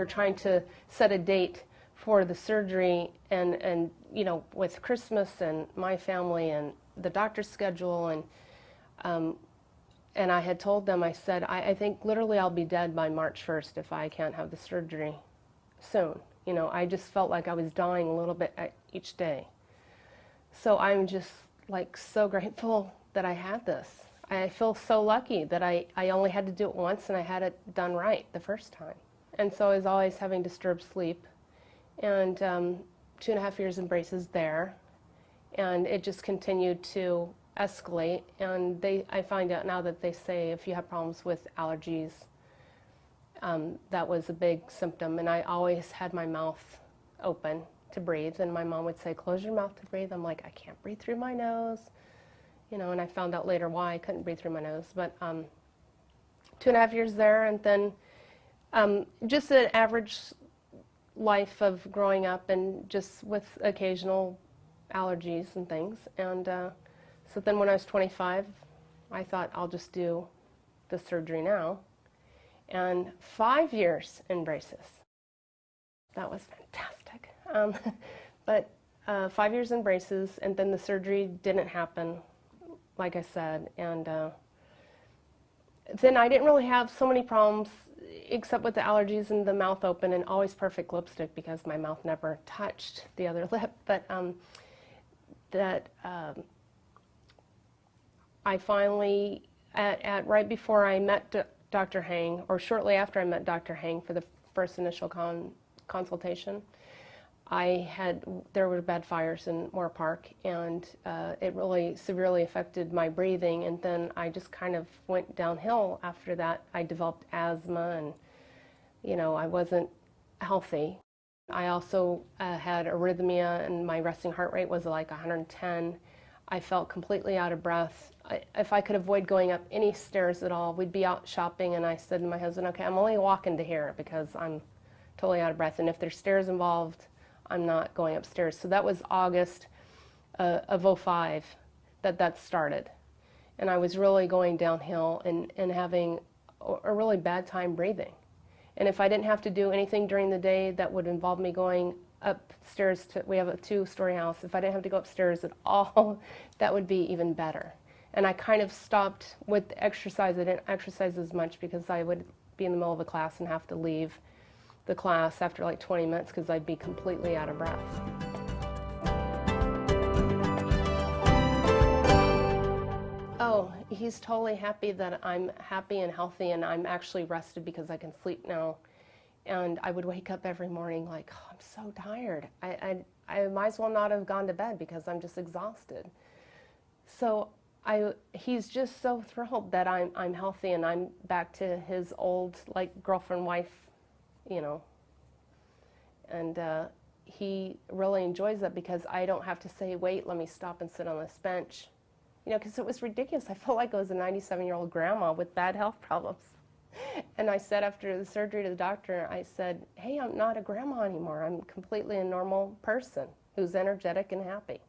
were trying to set a date for the surgery, and you know, with Christmas and my family and the doctor's schedule, and I had told them, I said, I think literally I'll be dead by March 1st if I can't have the surgery soon. You know, I just felt like I was dying a little bit each day. So I'm just like so grateful that I had this. I feel so lucky that I only had to do it once and I had it done right the first time. And so I was always having disturbed sleep, and 2.5 years in braces there, and it just continued to escalate. And I find out now that they say if you have problems with allergies, that was a big symptom. And I always had my mouth open to breathe, and my mom would say, close your mouth to breathe. I'm like, I can't breathe through my nose, you know, and I found out later why I couldn't breathe through my nose. But 2.5 years there, and then just an average life of growing up, and just with occasional allergies and things. And so then when I was 25, I thought I'll just do the surgery now. And 5 years in braces. That was fantastic. But 5 years in braces, and then the surgery didn't happen, like I said. And then I didn't really have so many problems, except with the allergies and the mouth open, and always perfect lipstick because my mouth never touched the other lip. But I finally, right before I met Dr. Hang, or shortly after I met Dr. Hang for the first initial consultation, there were bad fires in Moore Park, and it really severely affected my breathing, and then I just kind of went downhill after that. I developed asthma, and you know, I wasn't healthy. I also had arrhythmia, and my resting heart rate was like 110. I felt completely out of breath. If I could avoid going up any stairs at all, we'd be out shopping, and I said to my husband, okay, I'm only walking to here because I'm totally out of breath, and if there's stairs involved, I'm not going upstairs. So that was August of '05 that started. And I was really going downhill and having a really bad time breathing. And if I didn't have to do anything during the day that would involve me going upstairs we have a 2-story house. If I didn't have to go upstairs at all, that would be even better. And I kind of stopped with exercise. I didn't exercise as much because I would be in the middle of a class and have to leave the class after like 20 minutes because I'd be completely out of breath. Oh, he's totally happy that I'm happy and healthy, and I'm actually rested because I can sleep now. And I would wake up every morning like, oh, I'm so tired. I might as well not have gone to bed because I'm just exhausted. So he's just so thrilled that I'm healthy and I'm back to his old like girlfriend, wife, you know. And he really enjoys that because I don't have to say, wait, let me stop and sit on this bench. You know, because it was ridiculous. I felt like I was a 97-year-old grandma with bad health problems. And I said after the surgery to the doctor, I said, hey, I'm not a grandma anymore. I'm completely a normal person who's energetic and happy.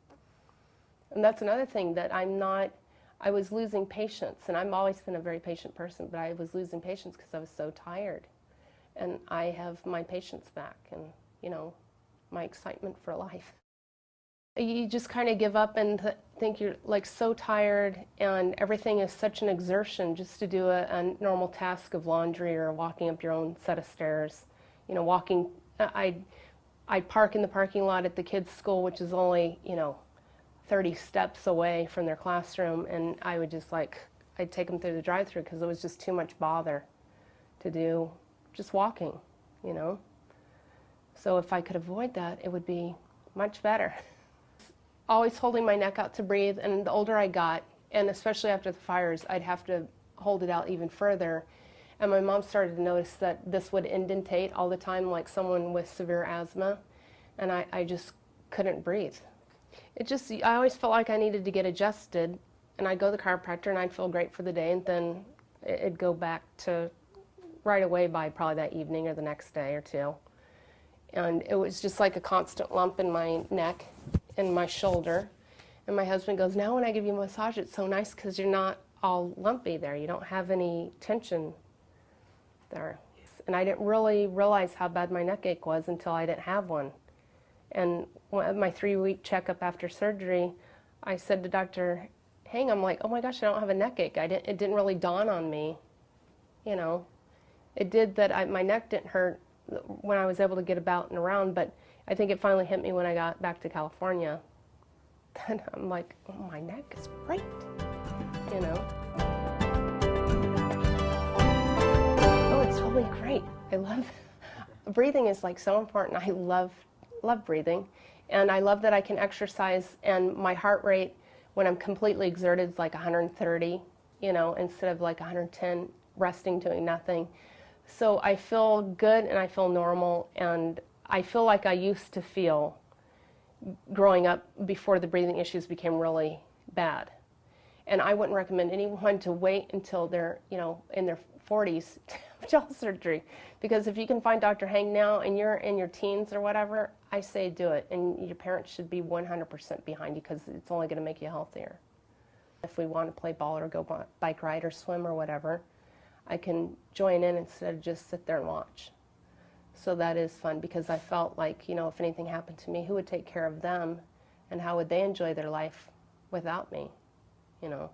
And that's another thing that I was losing patience. And I've always been a very patient person, but I was losing patience because I was so tired. And I have my patience back and, you know, my excitement for life. You just kind of give up and think you're like so tired, and everything is such an exertion just to do a normal task of laundry or walking up your own set of stairs. You know, walking, I park in the parking lot at the kids' school, which is only, you know, 30 steps away from their classroom, and I would just like, I'd take them through the drive-thru because it was just too much bother to do just walking, you know. So if I could avoid that, it would be much better. Always holding my neck out to breathe, and the older I got, and especially after the fires, I'd have to hold it out even further. And my mom started to notice that this would indentate all the time like someone with severe asthma, and I just couldn't breathe. I always felt like I needed to get adjusted, and I'd go to the chiropractor and I'd feel great for the day, and then it'd go back to right away by probably that evening or the next day or two. And it was just like a constant lump in my neck and my shoulder. And my husband goes, now when I give you a massage, it's so nice because you're not all lumpy there. You don't have any tension there. and I didn't really realize how bad my neck ache was until I didn't have one. And at my 3-week checkup after surgery, I said to Dr. Hang, I'm like, oh my gosh, I don't have a neck ache. It didn't really dawn on me, you know. It did that my neck didn't hurt when I was able to get about and around, but I think it finally hit me when I got back to California. And I'm like, oh, my neck is great, you know. Oh, it's totally great. I love breathing is like so important. I love breathing, and I love that I can exercise, and my heart rate when I'm completely exerted is like 130, you know, instead of like 110 resting doing nothing. So I feel good and I feel normal, and I feel like I used to feel growing up before the breathing issues became really bad. And I wouldn't recommend anyone to wait until they're, you know, in their 40s to have jaw surgery, because if you can find Dr. Hang now and you're in your teens or whatever, I say do it, and your parents should be 100% behind you, because it's only going to make you healthier. If we want to play ball or go bike ride or swim or whatever, I can join in instead of just sit there and watch. So that is fun, because I felt like, you know, if anything happened to me, who would take care of them, and how would they enjoy their life without me, you know?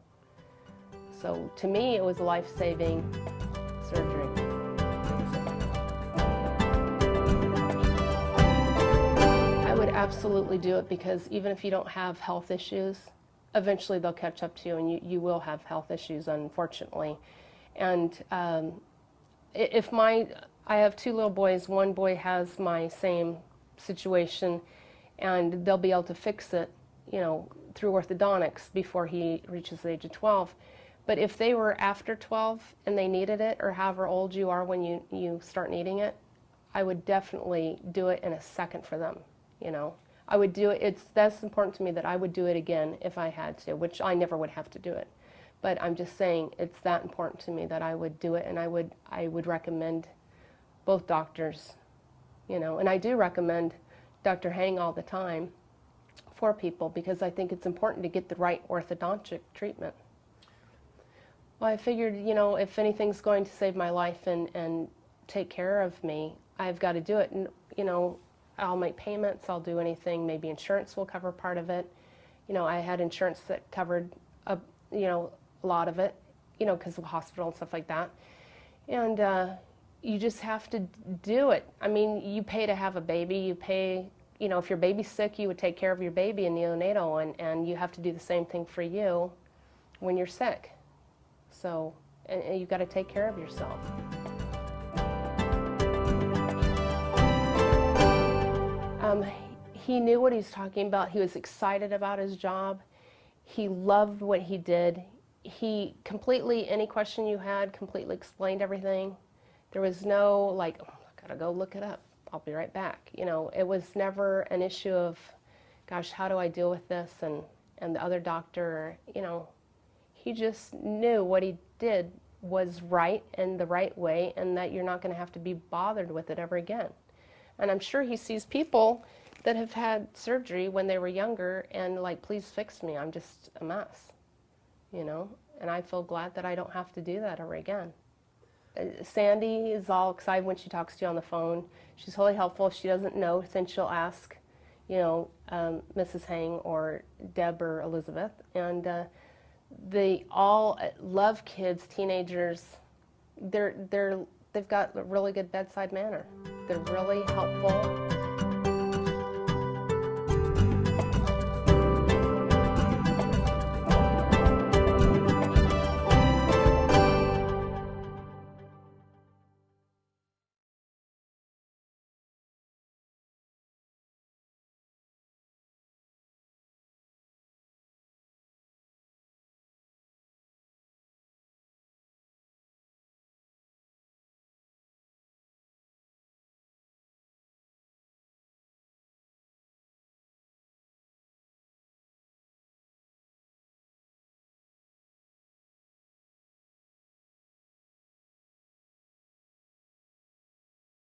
So to me, it was a life-saving surgery. I would absolutely do it, because even if you don't have health issues, eventually they'll catch up to you, and you will have health issues, unfortunately. And I have 2 little boys. One boy has my same situation, and they'll be able to fix it, you know, through orthodontics before he reaches the age of 12. But if they were after 12 and they needed it, or however old you are when you start needing it, I would definitely do it in a second for them, you know. I would do it. That's important to me, that I would do it again if I had to, which I never would have to do it. But I'm just saying, it's that important to me that I would do it, and I would recommend both doctors, you know. And I do recommend Dr. Hang all the time for people, because I think it's important to get the right orthodontic treatment. Well, I figured, you know, if anything's going to save my life and take care of me, I've got to do it. And, you know, I'll make payments, I'll do anything. Maybe insurance will cover part of it. You know, I had insurance that covered, you know, a lot of it, you know, because of the hospital and stuff like that. And you just have to do it. I mean, you pay to have a baby, you pay, you know, if your baby's sick, you would take care of your baby in neonatal, and you have to do the same thing for you when you're sick. So, and you've got to take care of yourself. He knew what he was talking about. He was excited about his job. He loved what he did. He completely, any question you had, completely explained everything. There was no like, oh, I gotta go look it up, I'll be right back. You know, it was never an issue of, gosh, how do I deal with this, and the other doctor, you know. He just knew what he did was right and the right way, and that you're not going to have to be bothered with it ever again. And I'm sure he sees people that have had surgery when they were younger and like, please fix me, I'm just a mess, you know. And I feel glad that I don't have to do that ever again. Sandy is all excited when she talks to you on the phone. She's totally helpful. If she doesn't know, then she'll ask, you know, Mrs. Hang or Deb or Elizabeth. And they all love kids, teenagers. They've got a really good bedside manner. They're really helpful.